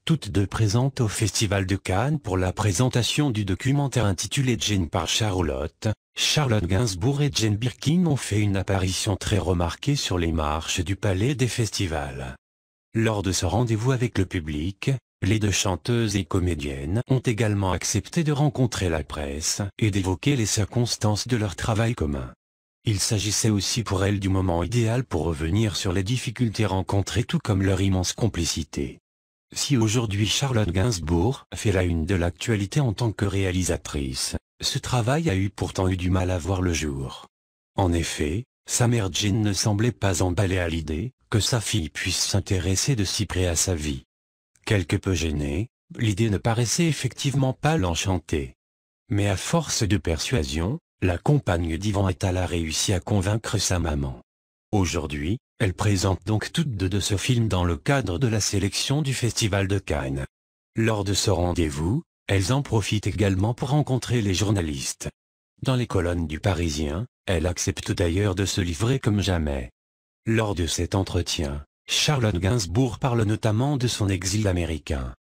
toutes deux présentes au Festival de Cannes pour la présentation du documentaire intitulé Jane par Charlotte. Charlotte Gainsbourg et Jane Birkin ont fait une apparition très remarquée sur les marches du Palais des Festivals. Lors de ce rendez-vous avec le public, les deux chanteuses et comédiennes ont également accepté de rencontrer la presse et d'évoquer les circonstances de leur travail commun. Il s'agissait aussi pour elles du moment idéal pour revenir sur les difficultés rencontrées tout comme leur immense complicité. Si aujourd'hui Charlotte Gainsbourg fait la une de l'actualité en tant que réalisatrice, ce travail a pourtant eu du mal à voir le jour. En effet, sa mère Jane ne semblait pas emballée à l'idée que sa fille puisse s'intéresser de si près à sa vie. Quelque peu gênée, l'idée ne paraissait effectivement pas l'enchanter. Mais à force de persuasion, la compagne d'Ivan Attal a réussi à convaincre sa maman. Aujourd'hui, elles présentent donc toutes deux de ce film dans le cadre de la sélection du Festival de Cannes. Lors de ce rendez-vous, elles en profitent également pour rencontrer les journalistes. Dans les colonnes du Parisien, elles acceptent d'ailleurs de se livrer comme jamais. Lors de cet entretien, Charlotte Gainsbourg parle notamment de son exil américain.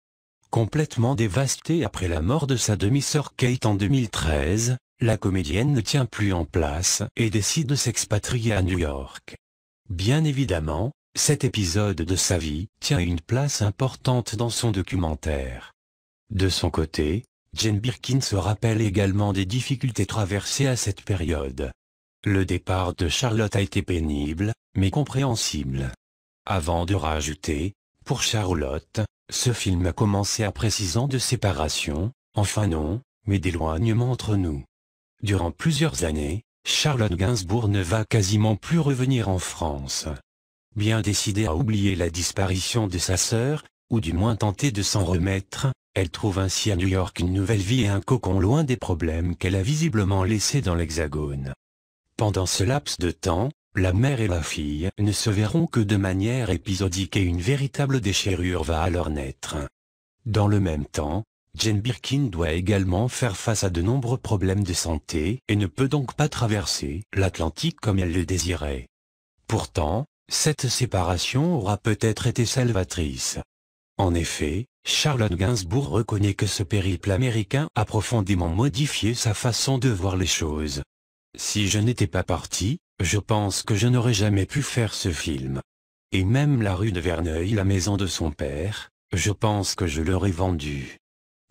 Complètement dévastée après la mort de sa demi-sœur Kate en 2013, la comédienne ne tient plus en place et décide de s'expatrier à New York. Bien évidemment, cet épisode de sa vie tient une place importante dans son documentaire. De son côté, Jane Birkin se rappelle également des difficultés traversées à cette période. Le départ de Charlotte a été pénible, mais compréhensible. Avant de rajouter, pour Charlotte, ce film a commencé après 6 ans de séparation, enfin non, mais d'éloignement entre nous. Durant plusieurs années, Charlotte Gainsbourg ne va quasiment plus revenir en France. Bien décidée à oublier la disparition de sa sœur, ou du moins tenter de s'en remettre, elle trouve ainsi à New York une nouvelle vie et un cocon loin des problèmes qu'elle a visiblement laissés dans l'Hexagone. Pendant ce laps de temps, la mère et la fille ne se verront que de manière épisodique et une véritable déchirure va alors naître. Dans le même temps, Jane Birkin doit également faire face à de nombreux problèmes de santé et ne peut donc pas traverser l'Atlantique comme elle le désirait. Pourtant, cette séparation aura peut-être été salvatrice. En effet, Charlotte Gainsbourg reconnaît que ce périple américain a profondément modifié sa façon de voir les choses. Si je n'étais pas partie, je pense que je n'aurais jamais pu faire ce film. Et même la rue de Verneuil, la maison de son père, je pense que je l'aurais vendue.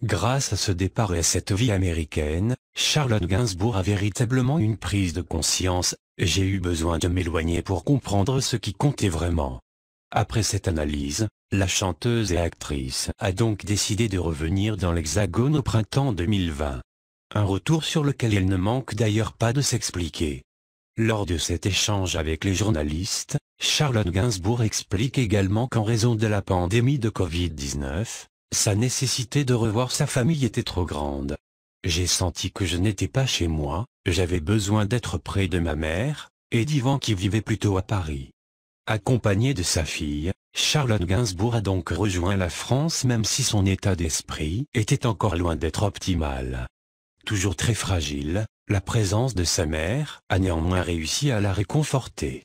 Grâce à ce départ et à cette vie américaine, Charlotte Gainsbourg a véritablement une prise de conscience. J'ai eu besoin de m'éloigner pour comprendre ce qui comptait vraiment. Après cette analyse, la chanteuse et actrice a donc décidé de revenir dans l'Hexagone au printemps 2020. Un retour sur lequel elle ne manque d'ailleurs pas de s'expliquer. Lors de cet échange avec les journalistes, Charlotte Gainsbourg explique également qu'en raison de la pandémie de Covid-19, sa nécessité de revoir sa famille était trop grande. J'ai senti que je n'étais pas chez moi, j'avais besoin d'être près de ma mère, et d'Ivan qui vivait plutôt à Paris. Accompagnée de sa fille, Charlotte Gainsbourg a donc rejoint la France même si son état d'esprit était encore loin d'être optimal. Toujours très fragile, la présence de sa mère a néanmoins réussi à la réconforter.